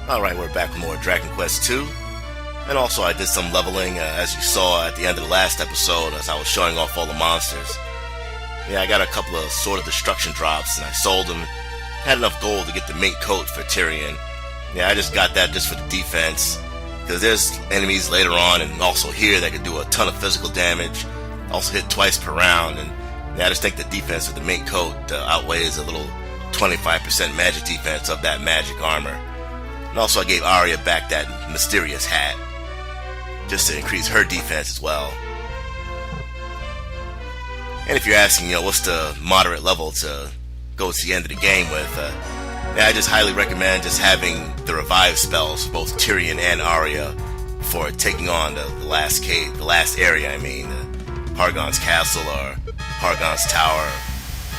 Alright, we're back with more Dragon Quest II. And also I did some leveling, as you saw at the end of the last episode as I was showing off all the monsters. Yeah, I got a couple of Sword of Destruction drops and I sold them. Had enough gold to get the mink coat for Tyrion. Yeah, I just got that just for the defense. Because there's enemies later on and also here that can do a ton of physical damage. Also hit twice per round. And yeah, I just think the defense of the mink coat outweighs a little 25% magic defense of that magic armor. And also I gave Arya back that mysterious hat, just to increase her defense as well. And if you're asking, what's the moderate level to go to the end of the game with, yeah, I just highly recommend just having the revive spells for both Tyrion and Arya for taking on the last cave, the last area, Hargon's castle or Hargon's tower,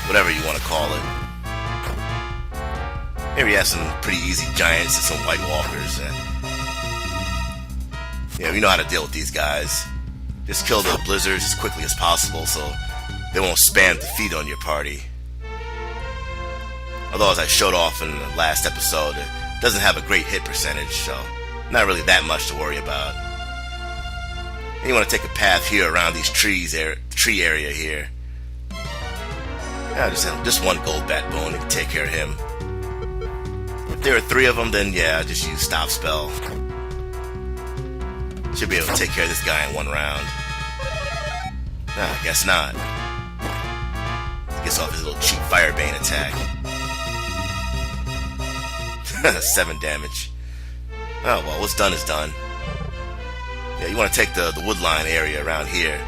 whatever you want to call it. Here we have some pretty easy giants and some White Walkers. Yeah, we know how to deal with these guys. Just kill the blizzards as quickly as possible so they won't spam defeat on your party. Although, as I showed off in the last episode, it doesn't have a great hit percentage, so not really that much to worry about. And you want to take a path here around these trees, tree area here. Yeah, just one gold bat bone to take care of him. If there are 3 of them, then yeah, just use stop spell. Should be able to take care of this guy in 1 round. Nah, I guess not. He gets off his little cheap Firebane attack. 7 damage. Oh well, what's done is done. Yeah, you want to take the woodline area around here.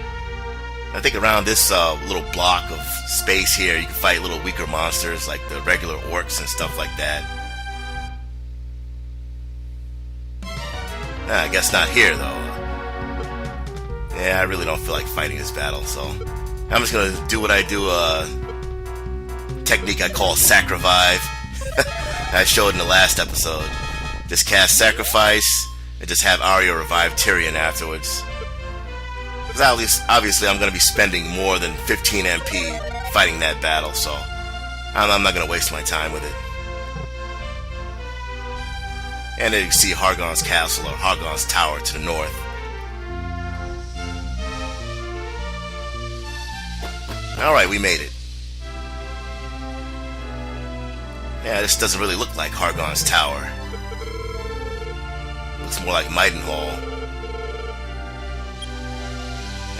I think around this little block of space here, you can fight little weaker monsters like the regular orcs and stuff like that. Nah, I guess not here, though. Yeah, I really don't feel like fighting this battle, so I'm just gonna do what I do, technique I call Sacrivive. I showed in the last episode. Just cast Sacrifice, and just have Arya revive Tyrion afterwards. Because obviously I'm gonna be spending more than 15 MP fighting that battle, so I'm not gonna waste my time with it. And then you can see Hargon's castle or Hargon's tower to the north. Alright, we made it. Yeah, this doesn't really look like Hargon's tower. Looks more like Midenhall.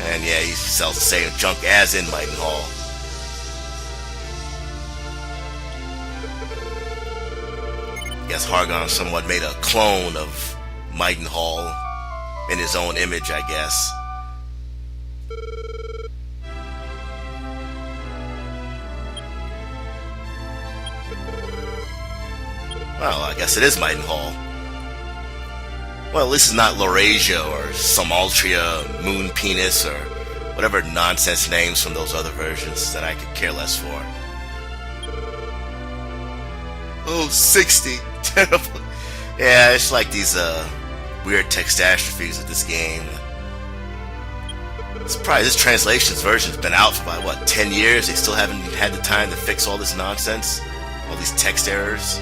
And yeah, he sells the same junk as in Midenhall. I guess Hargon somewhat made a clone of Midenhall in his own image, I guess. Well, I guess it is Midenhall. Well, at least it's not Laurasia or Somaltria, Moon Penis, or whatever nonsense names from those other versions that I could care less for. Oh, 60. Terrible. Yeah, it's like these weird textastrophes of this game. I'm surprised this translation's version's been out for about, what, 10 years? They still haven't had the time to fix all this nonsense? All these text errors?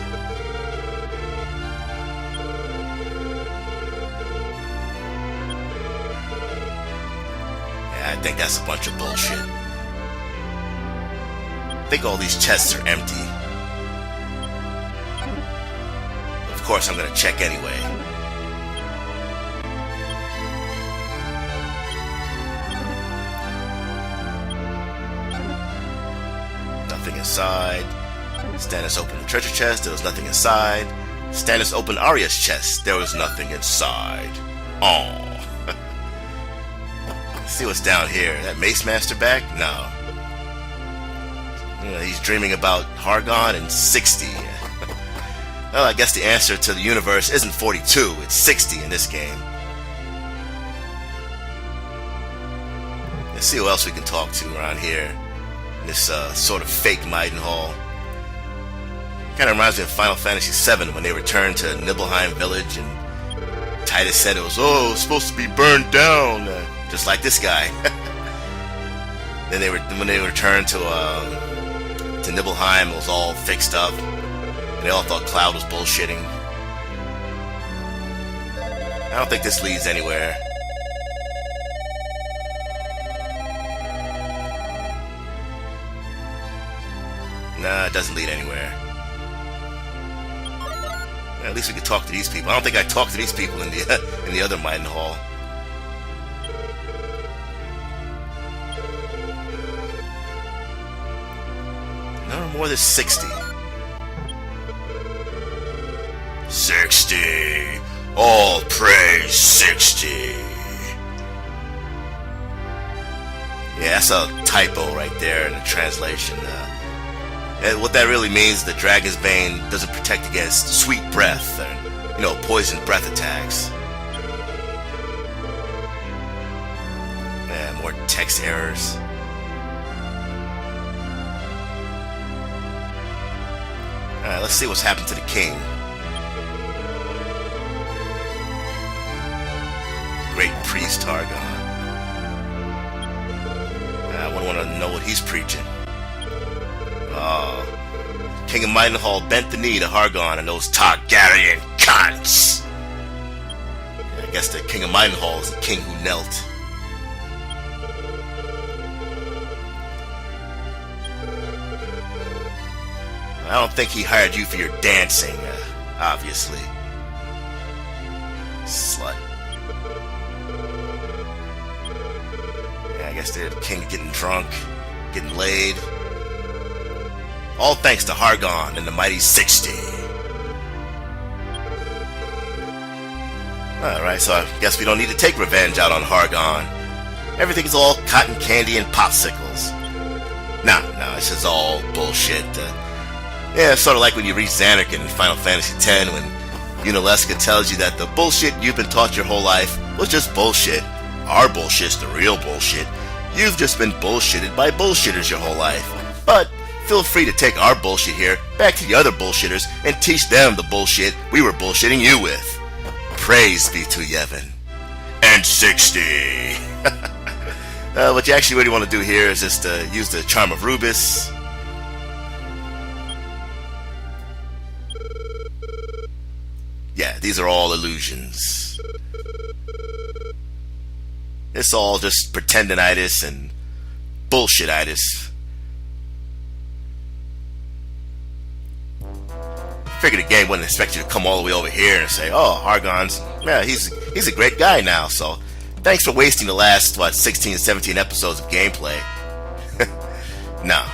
I think that's a bunch of bullshit. I think all these chests are empty. Of course, I'm gonna check anyway. Nothing inside. Stannis opened the treasure chest. There was nothing inside. Stannis opened Arya's chest. There was nothing inside. Aww. See what's down here. That Mace Master back? No. He's dreaming about Hargon and 60. Well, I guess the answer to the universe isn't 42, it's 60 in this game. Let's see who else we can talk to around here. In this sort of fake Midenhall. Kind of reminds me of Final Fantasy VII when they returned to Nibelheim Village and Titus said it was supposed to be burned down. Just like this guy. Then when they returned to Nibelheim, it was all fixed up. And they all thought Cloud was bullshitting. I don't think this leads anywhere. Nah, it doesn't lead anywhere. At least we could talk to these people. I don't think I talked to these people in the other Midenhall. No more than 60. 60. All praise 60. Yeah, that's a typo right there in the translation. And what that really means, the Dragon's Bane doesn't protect against sweet breath or, poison breath attacks. Yeah, more text errors. Alright, let's see what's happened to the king. Great priest Hargon. I wouldn't want to know what he's preaching. King of Midenhall bent the knee to Hargon and those Targaryen cunts. I guess the King of Midenhall is the king who knelt. I don't think he hired you for your dancing, obviously. Slut. Yeah, I guess the king getting drunk, getting laid. All thanks to Hargon and the mighty 60. Alright, so I guess we don't need to take revenge out on Hargon. Everything's all cotton candy and popsicles. No, this is all bullshit. Yeah, it's sort of like when you read Xanarkand in Final Fantasy X when Unalesca tells you that the bullshit you've been taught your whole life was just bullshit. Our bullshit's the real bullshit. You've just been bullshitted by bullshitters your whole life. But feel free to take our bullshit here back to the other bullshitters and teach them the bullshit we were bullshitting you with. Praise be to Yevon. And 60. What you actually really want to do here is just use the Charm of Rubus. Yeah, these are all illusions. It's all just pretendinitis and bullshititis. Figured the game wouldn't expect you to come all the way over here and say, oh, Hargon's, yeah, he's a great guy now, so thanks for wasting the last, 16, 17 episodes of gameplay. No.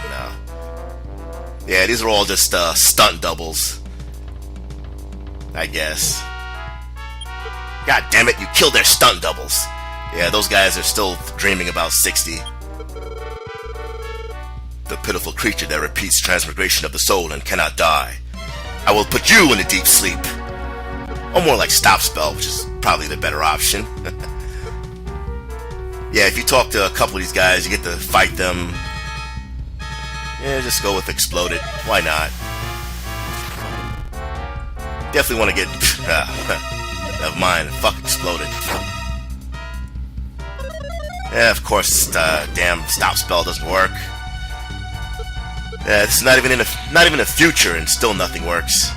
Yeah, these are all just stunt doubles, I guess. God damn it, you killed their stunt doubles. Yeah, those guys are still dreaming about 60. The pitiful creature that repeats transmigration of the soul and cannot die. I will put you in a deep sleep. Or more like stop spell, which is probably the better option. Yeah, if you talk to a couple of these guys, you get to fight them. Yeah, just go with exploded. Why not? Definitely want to get... never mind, fuck exploded. Yeah, of course, damn stop spell doesn't work. Yeah, this is not even a future, and still nothing works.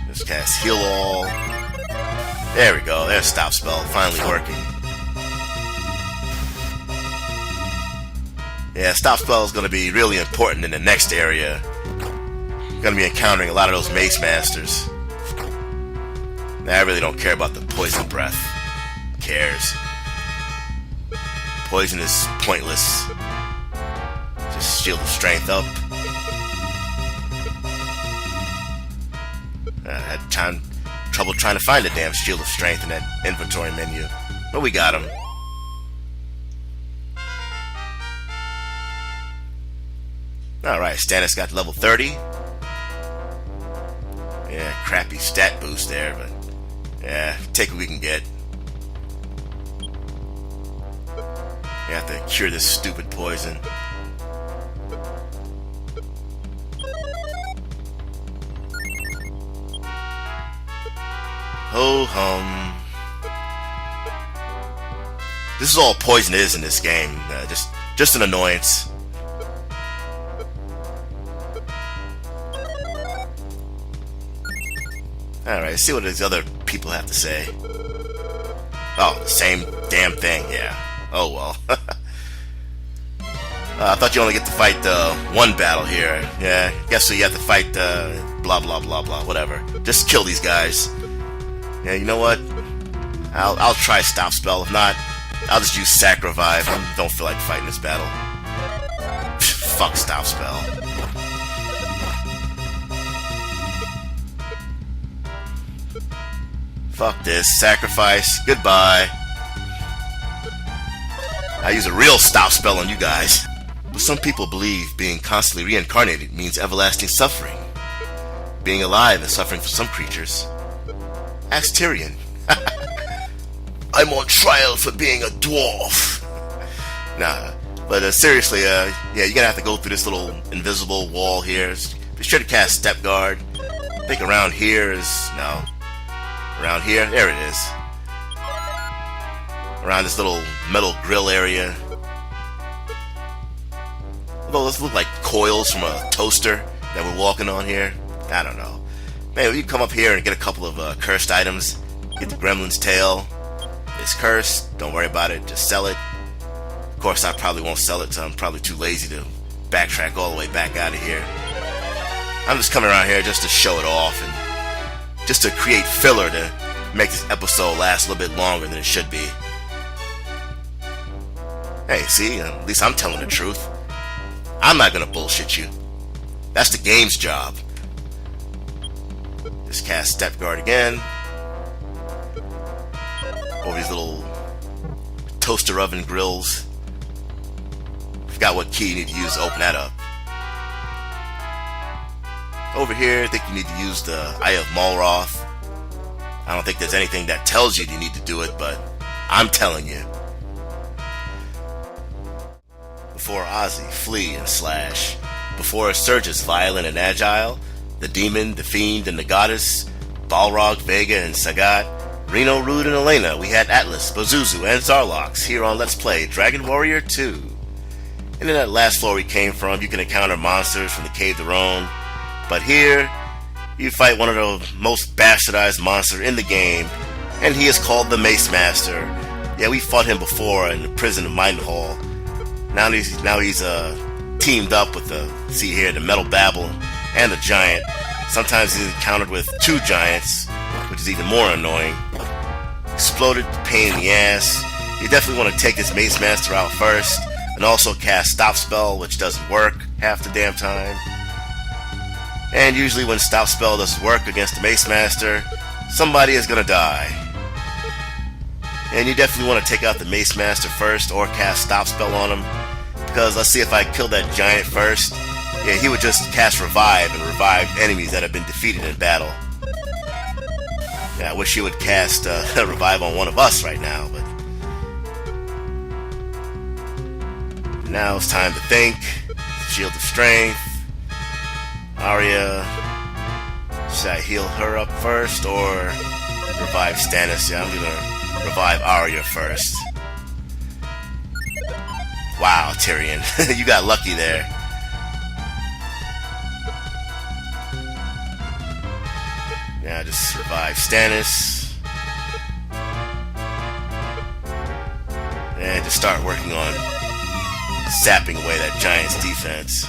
Just cast heal all. There we go. There's stop spell finally working. Yeah, stop spell is going to be really important in the next area. Going to be encountering a lot of those mace masters. Nah, I really don't care about the poison breath. Who cares? Poison is pointless. Just shield of strength up. I had trouble trying to find a damn shield of strength in that inventory menu. But we got him. Alright, Stannis got to level 30. Yeah, crappy stat boost there, but yeah, take what we can get. We have to cure this stupid poison. Ho hum. This is all poison is in this game. Just an annoyance. Alright, let's see what these other people have to say. Oh, the same damn thing, yeah. Oh well. I thought you only get to fight one battle here. Yeah, guess so you have to fight blah blah blah blah, whatever. Just kill these guys. Yeah, you know what? I'll try stop spell. If not, I'll just use sac revive. I don't feel like fighting this battle. Fuck stop spell. Fuck this. Sacrifice. Goodbye. I use a real stop spell on you guys. But some people believe being constantly reincarnated means everlasting suffering. Being alive and suffering for some creatures. Ask Tyrion. I'm on trial for being a dwarf. Nah, but seriously, yeah, you're gonna have to go through this little invisible wall here. Be sure to cast Step Guard. I think around here is... no. Around here? There it is. Around this little metal grill area. Although those look like coils from a toaster that we're walking on here. I don't know. Man, you come up here and get a couple of cursed items. Get the gremlin's tail. It's cursed. Don't worry about it. Just sell it. Of course, I probably won't sell it, so I'm probably too lazy to backtrack all the way back out of here. I'm just coming around here just to show it off and just to create filler to make this episode last a little bit longer than it should be. Hey, see? At least I'm telling the truth. I'm not gonna bullshit you. That's the game's job. Just cast Step Guard again. Over these little toaster oven grills. Forgot what key you need to use to open that up. Over here, I think you need to use the Eye of Malroth. I don't think there's anything that tells you need to do it, but I'm telling you. Before Ozzy, flee and slash. Before Surges, violent and agile. The Demon, the Fiend, and the Goddess. Balrog, Vega, and Sagat. Reno, Rude, and Elena. We had Atlas, Bazuzu, and Zarlox here on Let's Play Dragon Warrior 2. And in that last floor we came from, you can encounter monsters from the Cave de Rhone. But here, you fight one of the most bastardized monsters in the game, and he is called the Mace Master. Yeah, we fought him before in the prison of Midenhall. Now he's teamed up with the Metal Babble and the Giant. Sometimes he's encountered with two giants, which is even more annoying. Exploded, pain in the ass. You definitely want to take this Mace Master out first, and also cast Stop Spell, which doesn't work half the damn time. And usually when Stop Spell doesn't work against the Mace Master, somebody is gonna die. And you definitely want to take out the Mace Master first, or cast Stop Spell on him. Because let's see, if I kill that giant first, yeah, he would just cast Revive and revive enemies that have been defeated in battle. Yeah, I wish he would cast Revive on one of us right now, but... now it's time to think. Shield of Strength. Arya. Should I heal her up first, or revive Stannis? Yeah, I'm gonna revive Arya first. Wow, Tyrion. You got lucky there. Yeah, just revive Stannis. And just start working on sapping away that giant's defense.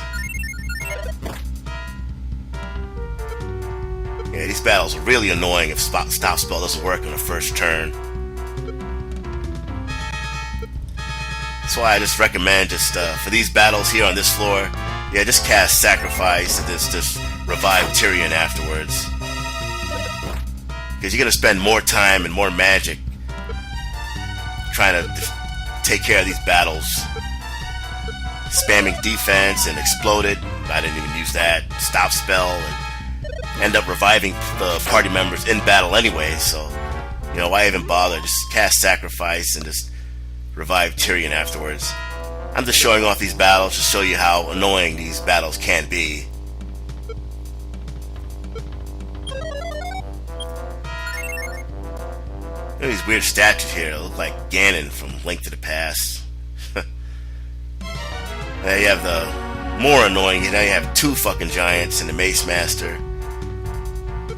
Yeah, these battles are really annoying if Stop Spell doesn't work on the first turn. That's why I just recommend for these battles here on this floor, yeah, just cast Sacrifice and just revive Tyrion afterwards. Because you're going to spend more time and more magic trying to take care of these battles. Spamming defense and Exploded. I didn't even use that. Stop Spell, and end up reviving the party members in battle anyway, so, you know, why even bother? Just cast Sacrifice and just revive Tyrion afterwards. I'm just showing off these battles to show you how annoying these battles can be. Look at these weird statues here. They look like Ganon from Link to the Past. Now you have the more annoying, now you have two fucking giants and the Mace Master.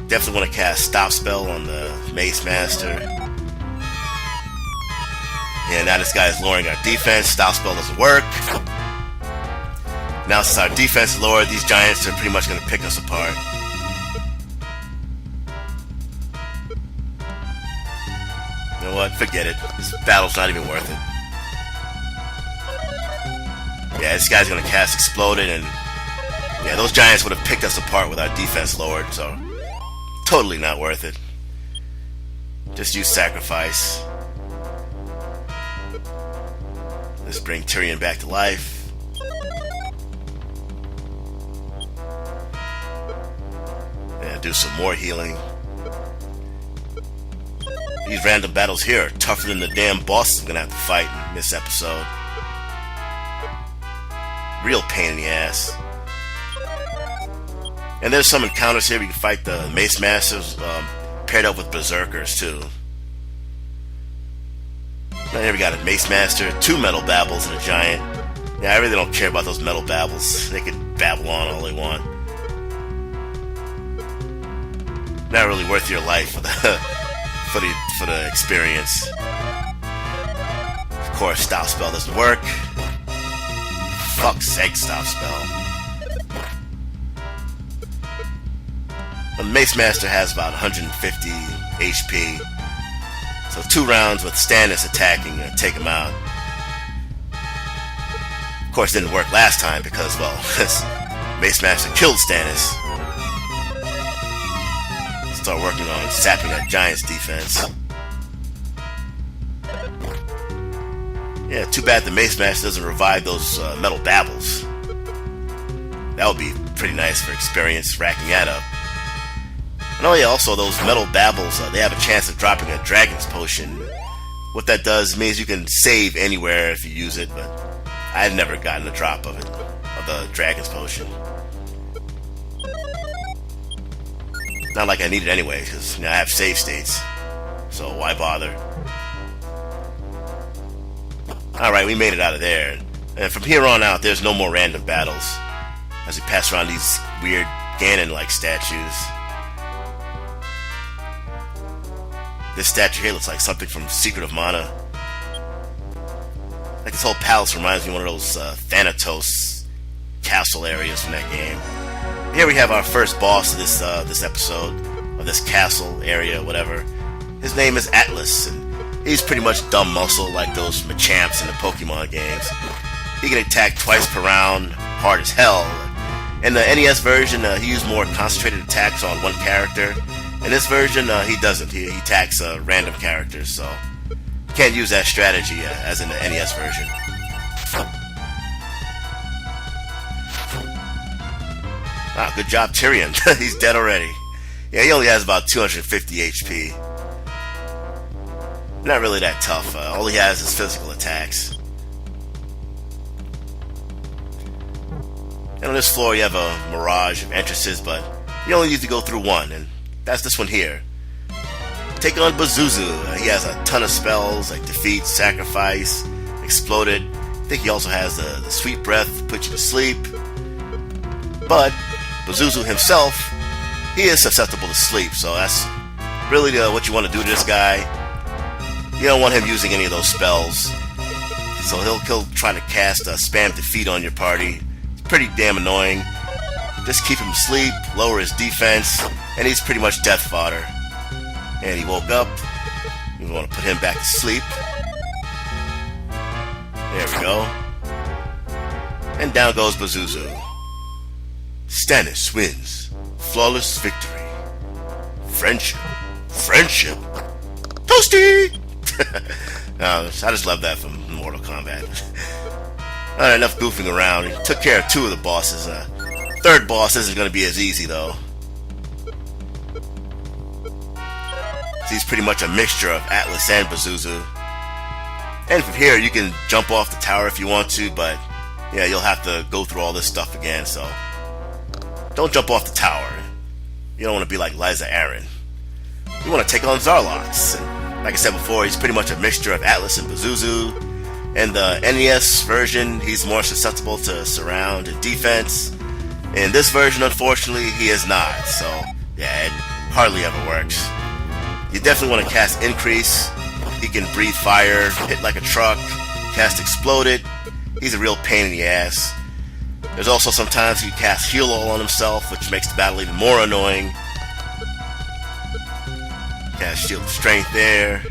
Definitely want to cast Stop Spell on the Mace Master. Yeah, now this guy is lowering our defense. Stop Spell doesn't work. Now since our defense is lower, these giants are pretty much going to pick us apart. You know what? Forget it. This battle's not even worth it. Yeah, this guy's going to cast Exploded, and yeah, those giants would have picked us apart with our defense lowered, so totally not worth it. Just use Sacrifice. Let's bring Tyrion back to life. And do some more healing. These random battles here are tougher than the damn bosses I'm gonna have to fight in this episode. Real pain in the ass. And there's some encounters here where you can fight the Mace Masters paired up with Berserkers too. Now here we got a Mace Master, 2 Metal Babbles, and a Giant. Yeah, I really don't care about those Metal Babbles. They can babble on all they want. Not really worth your life for the experience. Of course, Stop Spell doesn't work. Fuck's sake, Stop Spell. The Mace Master has about 150 HP. So 2 rounds with Stannis attacking and take him out. Of course, it didn't work last time because, well, Mace Master killed Stannis. Start working on sapping that Giant's defense. Yeah, too bad the Mace Master doesn't revive those Metal Babbles. That would be pretty nice for experience racking that up. And oh yeah, also those Metal Babbles, they have a chance of dropping a Dragon's Potion. What that does means you can save anywhere if you use it, but I've never gotten a drop of it, of the Dragon's Potion. Not like I need it anyway, because I have save states, so why bother? Alright, we made it out of there, and from here on out, there's no more random battles, as we pass around these weird Ganon-like statues. This statue here looks like something from Secret of Mana. Like this whole palace reminds me of one of those Thanatos castle areas from that game. Here we have our first boss of this episode, of this castle area, whatever. His name is Atlas, and he's pretty much dumb muscle like those Machamps in the Pokemon games. He can attack twice per round, hard as hell. In the NES version, he used more concentrated attacks on one character. In this version, he doesn't. He attacks random characters, so can't use that strategy as in the NES version. Ah, good job, Tyrion. He's dead already. Yeah, he only has about 250 HP. Not really that tough. All he has is physical attacks. And on this floor, you have a mirage of entrances, but you only need to go through one, and that's this one here. Take on Bazuzu. He has a ton of spells like Defeat, Sacrifice, Exploded. I think he also has the Sweet Breath, put you to sleep. But Bazuzu himself, he is susceptible to sleep, so that's really what you want to do to this guy. You don't want him using any of those spells. So he'll try to cast Spam Defeat on your party. It's pretty damn annoying. Just keep him asleep, lower his defense, and he's pretty much death fodder. And he woke up. We want to put him back to sleep. There we go. And down goes Bazuzu. Stannis wins. Flawless victory. Friendship. Friendship. Toasty! I just love that from Mortal Kombat. Alright, enough goofing around. He took care of 2 of the bosses. Third boss isn't going to be as easy, though. He's pretty much a mixture of Atlas and Bazuzu. And from here, you can jump off the tower if you want to, but yeah, you'll have to go through all this stuff again, so don't jump off the tower. You don't want to be like Liza Aaron. You want to take on Zarlox. And like I said before, he's pretty much a mixture of Atlas and Bazuzu. In the NES version, he's more susceptible to surround and defense. In this version, unfortunately, he is not, so Yeah, it hardly ever works. You definitely want to cast Increase. He can breathe fire, hit like a truck, cast Exploded. He's a real pain in the ass. There's also sometimes he casts Heal All on himself, which makes the battle even more annoying. Cast Shield of Strength there.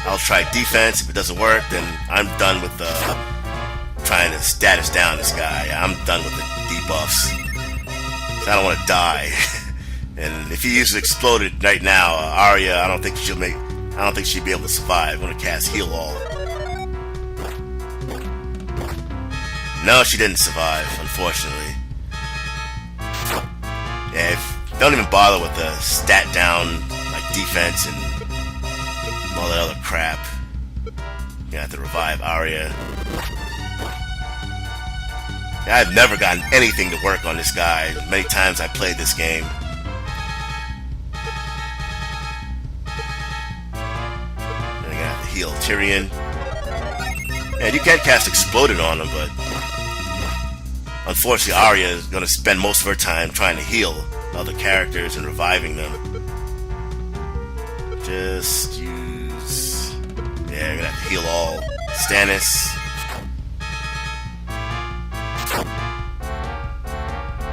I'll try Defense. If it doesn't work, then I'm done with trying to status down this guy. I'm done with the debuffs. I don't want to die. And if he uses Exploded right now, Arya, I don't think she'd be able to survive. I'm gonna cast Heal All. No, she didn't survive, unfortunately. Yeah, don't even bother with the stat down, like defense and all that other crap. You have to revive Arya. I've never gotten anything to work on this guy. Many times I played this game. Then I have to heal Tyrion. And you can cast Exploded on him, but unfortunately Arya is going to spend most of her time trying to heal other characters and reviving them. Just use... Yeah, I'm going to have to heal all. Stannis.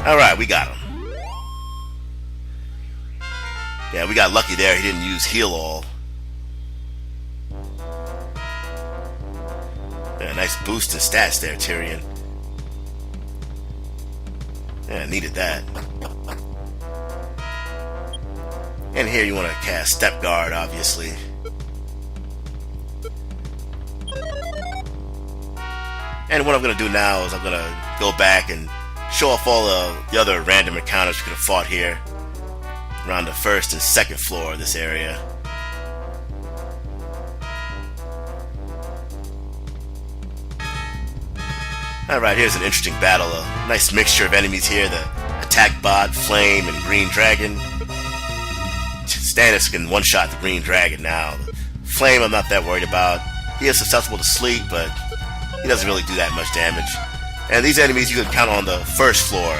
Alright, we got him. Yeah, we got lucky there. He didn't use Heal All. Yeah, nice boost in stats there, Tyrion. Yeah, needed that. And here you want to cast Step Guard, obviously. And what I'm going to do now is I'm going to go back and show off all the other random encounters we could have fought here around the first and second floor of this area. Alright, here's an interesting battle. A nice mixture of enemies here. The Attack Bot, Flame, and Green Dragon. Stannis can one-shot the Green Dragon now. The Flame I'm not that worried about. He is susceptible to sleep, but he doesn't really do that much damage. And these enemies you can count on the first floor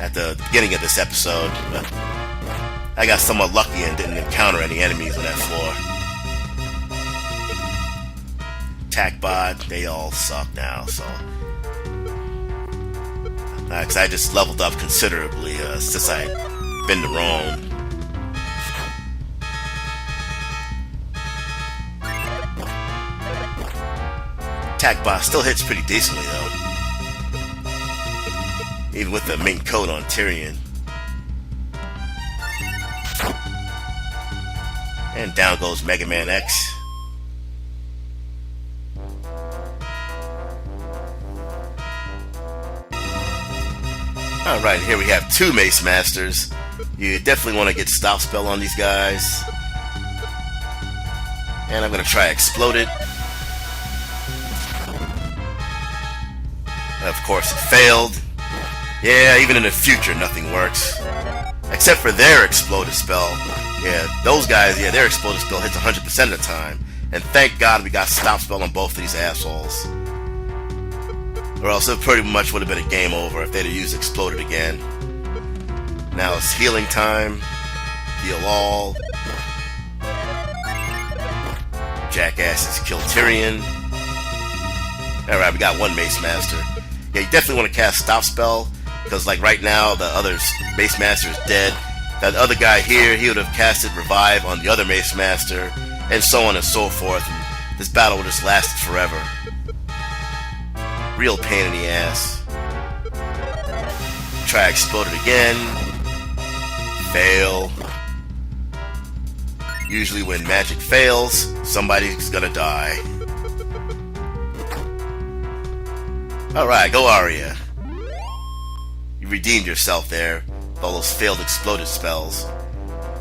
at the beginning of this episode. But I got somewhat lucky and didn't encounter any enemies on that floor. Attack Bot, they all suck now, so... Because I just leveled up considerably since I've been to Rome. Attack Bot still hits pretty decently though, even with the mink coat on Tyrion. And down goes Mega Man X. Alright, here we have two Mace Masters. You definitely want to get Stop Spell on these guys. And I'm going to try Exploded. Of course, it failed. Yeah, even in the future, nothing works. Except for their Exploded spell. Yeah, those guys, yeah, their Exploded spell hits 100% of the time. And thank God we got Stop Spell on both of these assholes. Or else it pretty much would have been a game over if they'd have used Exploded again. Now it's healing time. Heal all. Jackasses kill Tyrion. Alright, we got one Mace Master. Yeah, you definitely want to cast Stop Spell, because like right now, the other Mace Master is dead. That other guy here, he would have casted Revive on the other Mace Master, and so on and so forth, and this battle would just last forever. Real pain in the ass. Try Exploded again. Fail. Usually when magic fails, somebody's gonna die. Alright, go Arya. You redeemed yourself there with all those failed Exploded spells.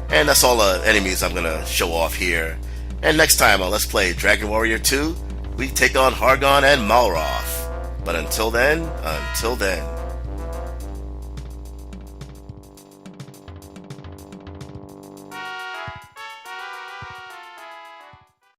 And that's all the enemies I'm gonna show off here. And next time on Let's Play Dragon Warrior 2, we take on Hargon and Malroth. But until then...